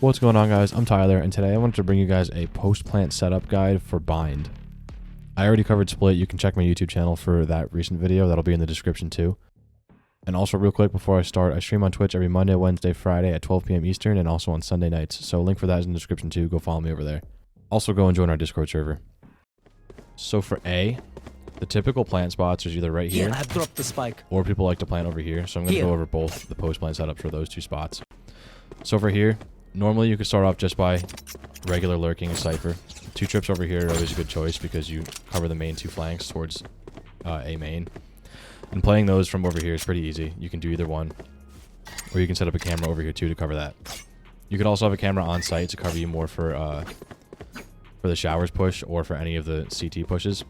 What's going on, guys? I'm Tyler, and today I wanted to bring you guys a post-plant setup guide for Bind. I already covered Split. You can check my YouTube channel for that recent video. That'll be in the description too. And also, real quick before I start, I stream on Twitch every Monday, Wednesday, Friday at 12 p.m. Eastern, and also on Sunday nights. So link for that is in the description too. Go follow me over there. Also, go and join our Discord server. So for A, the typical plant spots is either right here, I have dropped the spike. or people like to plant over here. So I'm going to go over both the post-plant setups for those two spots. So for here, normally you could start off just by regular lurking Cypher. 2 trips over here are always a good choice because you cover the main 2 flanks towards A main. And playing those from over here is pretty easy. You can do either one. Or you can set up a camera over here too to cover that. You could also have a camera on site to cover you more for the showers push or for any of the CT pushes.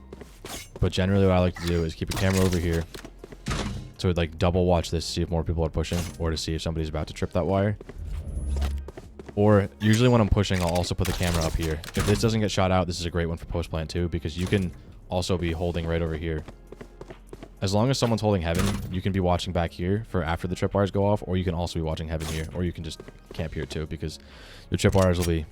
But generally what I like to do is keep a camera over here. So like double watch this to see if more people are pushing or to see if somebody's about to trip that wire. Or usually when I'm pushing, I'll also put the camera up here. If this doesn't get shot out, this is a great one for post plant too, because you can also be holding right over here. As long as someone's holding heaven, you can be watching back here for after the tripwires go off, or you can also be watching heaven here, or you can just camp here too, because your tripwires will be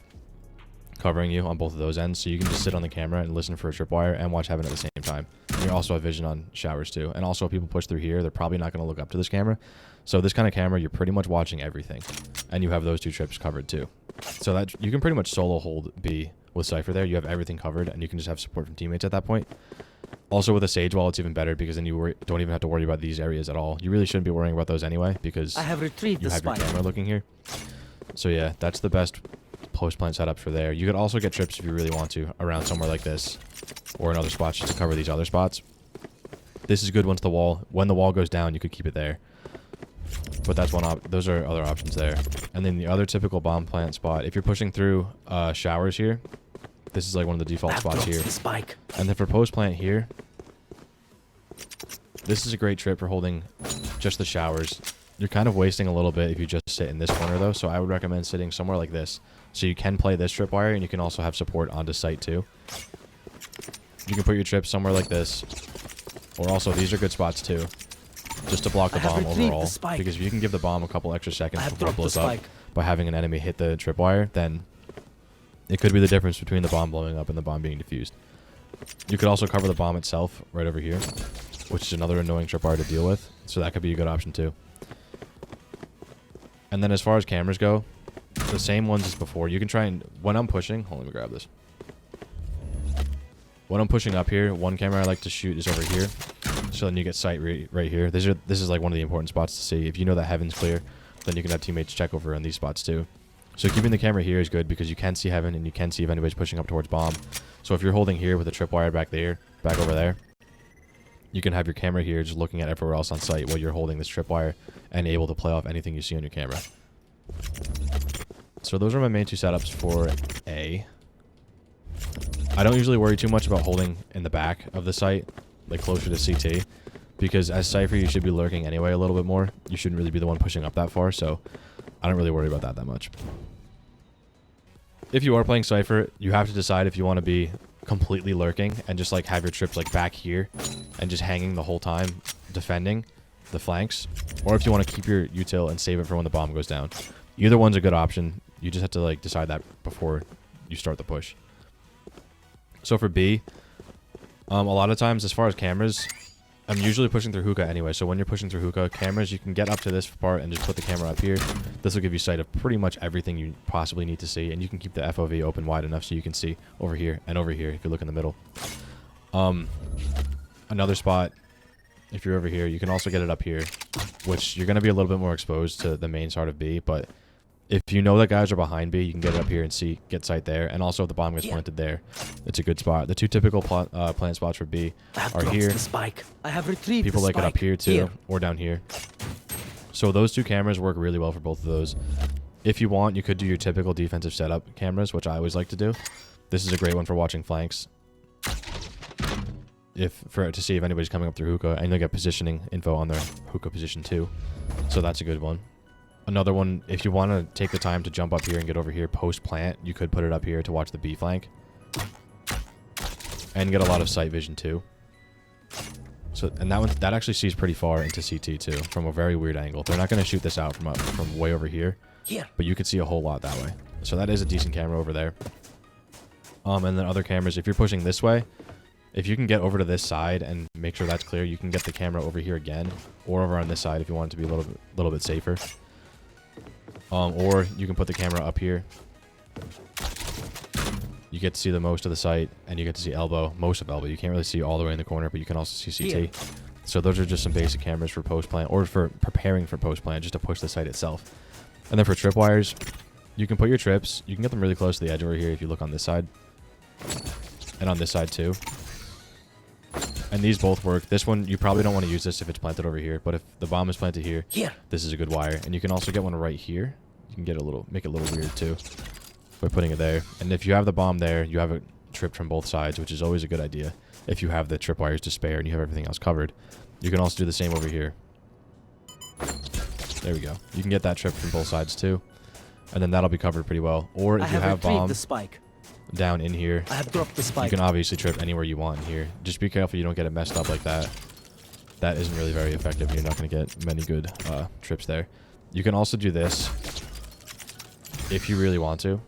covering you on both of those ends, so you can just sit on the camera and listen for a tripwire and watch heaven at the same time. And you also have vision on showers too. And also if people push through here, they're probably not going to look up to this camera. So this kind of camera, you're pretty much watching everything. And you have those 2 trips covered too. So that you can pretty much solo hold B with Cypher there. You have everything covered, and you can just have support from teammates at that point. Also with a Sage Wall, it's even better because then you don't even have to worry about these areas at all. You really shouldn't be worrying about those anyway because I have retrieved you the have spike. your camera looking here. So yeah, that's the best post-plant setup for there. You could also get trips if you really want to around somewhere like this or in other spots just to cover these other spots. This is good once when the wall goes down, you could keep it there. But that's those are other options there. And then the other typical bomb plant spot, if you're pushing through showers here, this is like one of the default spots here. Spike. And then for post plant here, this is a great trip for holding just the showers. You're kind of wasting a little bit if you just sit in this corner though, so I would recommend sitting somewhere like this. So you can play this tripwire, and you can also have support onto site too. You can put your trips somewhere like this. Or also, these are good spots too. Just to block the bomb overall. Because if you can give the bomb a couple extra seconds before it blows up by having an enemy hit the tripwire, then it could be the difference between the bomb blowing up and the bomb being defused. You could also cover the bomb itself right over here, which is another annoying tripwire to deal with. So that could be a good option too. And then as far as cameras go, the same ones as before. You can try and, when I'm pushing, hold on, let me grab this. When I'm pushing up here, one camera I like to shoot is over here. So then you get sight right here. This is like one of the important spots to see. If you know that heaven's clear, then you can have teammates check over on these spots too. So keeping the camera here is good because you can see heaven and you can see if anybody's pushing up towards bomb. So if you're holding here with a tripwire back over there, you can have your camera here just looking at everywhere else on site while you're holding this tripwire and able to play off anything you see on your camera. So those are my main 2 setups for A. I don't usually worry too much about holding in the back of the site, like closer to CT, because as Cypher you should be lurking anyway a little bit more. You shouldn't really be the one pushing up that far, so I don't really worry about that much. If you are playing Cypher, you have to decide if you want to be completely lurking and just like have your trips like back here and just hanging the whole time defending the flanks, or if you want to keep your util and save it for when the bomb goes down. Either one's a good option. You just have to like decide that before you start the push. So for B, a lot of times as far as cameras, I'm usually pushing through hookah anyway. So when you're pushing through hookah, cameras, you can get up to this part and just put the camera up here. This will give you sight of pretty much everything you possibly need to see. And you can keep the FOV open wide enough so you can see over here and over here if you look in the middle. Another spot, if you're over here, you can also get it up here, which you're going to be a little bit more exposed to the main start of B. But if you know that guys are behind B, you can get it up here and get sight there. And also if the bomb gets planted there, it's a good spot. The 2 typical plant spots for B are here. I have retrieved People like it up here too, or down here. So those 2 cameras work really well for both of those. If you want, you could do your typical defensive setup cameras, which I always like to do. This is a great one for watching flanks. To see if anybody's coming up through hookah, and you'll get positioning info on their hookah position too. So that's a good one. Another one, if you want to take the time to jump up here and get over here post-plant, you could put it up here to watch the B flank. And get a lot of sight vision too. So, and that actually sees pretty far into CT too, from a very weird angle. They're not going to shoot this out from way over here. Here. but you could see a whole lot that way. So that is a decent camera over there. And then other cameras, if you're pushing this way, if you can get over to this side and make sure that's clear, you can get the camera over here again, or over on this side if you want it to be a little bit safer. Or you can put the camera up here. You get to see the most of the site, and you get to see elbow, most of elbow. You can't really see all the way in the corner, but you can also see CT. Here. So those are just some basic cameras for post-plan, or for preparing for post-plan, just to push the site itself. And then for tripwires, you can put your trips. You can get them really close to the edge over here if you look on this side. And on this side too. And these both work. This one, you probably don't want to use this if it's planted over here, but if the bomb is planted here, this is a good wire. And you can also get one right here. You can get make it a little weird too by putting it there. And if you have the bomb there, you have it tripped from both sides, which is always a good idea if you have the tripwires to spare and you have everything else covered. You can also do the same over here. There we go. You can get that tripped from both sides too, and then that'll be covered pretty well. Or if you have bomb the spike. down in here, I have dropped the spike. you can obviously trip anywhere you want in here. Just be careful you don't get it messed up like that. That isn't really very effective. You're not going to get many good trips there. You can also do this if you really want to,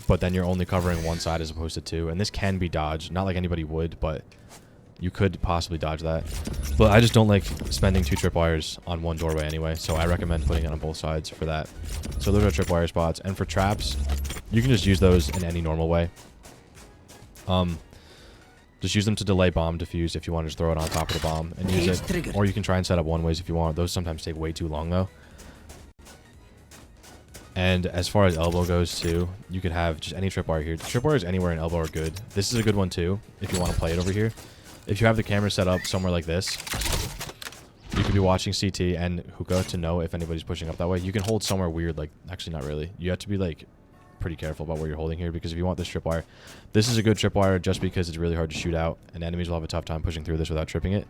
but then you're only covering one side as opposed to two. And this can be dodged. Not like anybody would, but you could possibly dodge that. But I just don't like spending 2 tripwires on one doorway anyway, so I recommend putting it on both sides for that. So those are tripwire spots. And for traps, you can just use those in any normal way. Just use them to delay bomb defuse if you want to just throw it on top of the bomb and use it. Triggered. Or you can try and set up one ways if you want. Those sometimes take way too long though. And as far as elbow goes too, you could have just any tripwire here. Tripwires anywhere in elbow are good. This is a good one too if you want to play it over here. If you have the camera set up somewhere like this, you could be watching CT and hookah to know if anybody's pushing up that way. You can hold somewhere weird, like, actually not really. You have to be like pretty careful about where you're holding here, because if you want this tripwire, this is a good tripwire just because it's really hard to shoot out and enemies will have a tough time pushing through this without tripping it.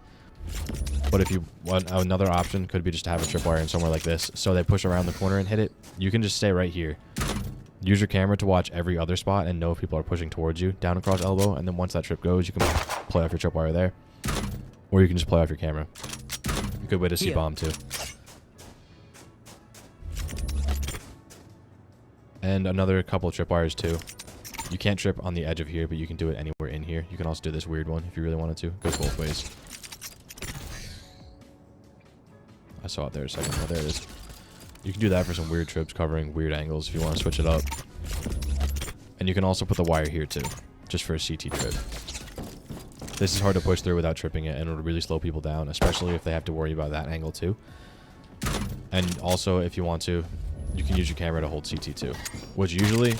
But if you want, another option could be just to have a tripwire in somewhere like this, so they push around the corner and hit it. You can just stay right here. Use your camera to watch every other spot and know if people are pushing towards you down across elbow, and then once that trip goes, you can play off your tripwire there, or you can just play off your camera. A good way to see bomb too. And another couple of tripwires too. You can't trip on the edge of here, but you can do it anywhere in here. You can also do this weird one if you really wanted to. Goes both ways. I saw it there a second. Oh, there it is. You can do that for some weird trips covering weird angles if you want to switch it up. And you can also put the wire here too, just for a CT trip. This is hard to push through without tripping it, and it'll really slow people down, especially if they have to worry about that angle too. And also, if you want to, you can use your camera to hold CT too, which usually,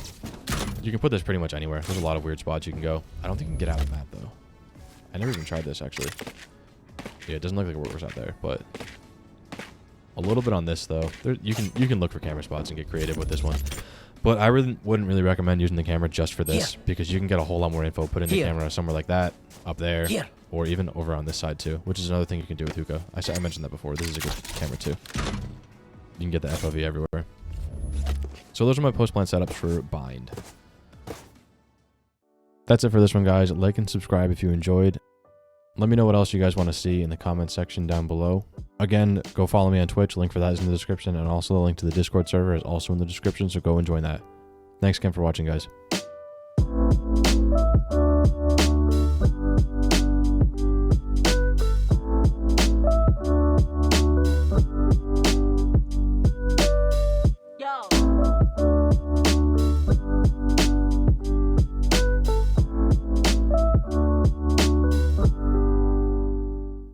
you can put this pretty much anywhere. There's a lot of weird spots you can go. I don't think you can get out of the map though. I never even tried this actually. Yeah, it doesn't look like it works out there, but a little bit on this though. You can look for camera spots and get creative with this one. But I wouldn't really recommend using the camera just for this, because you can get a whole lot more info put in the camera somewhere like that, up there, or even over on this side too, which is another thing you can do with hookah. I mentioned that before. This is a good camera too. You can get the FOV everywhere. So those are my post-plan setups for bind. That's it for this one, guys. Like and subscribe if you enjoyed. Let me know what else you guys want to see in the comment section down below. Again, go follow me on Twitch. Link for that is in the description, and also the link to the Discord server is also in the description, so go and join that. Thanks again for watching, guys.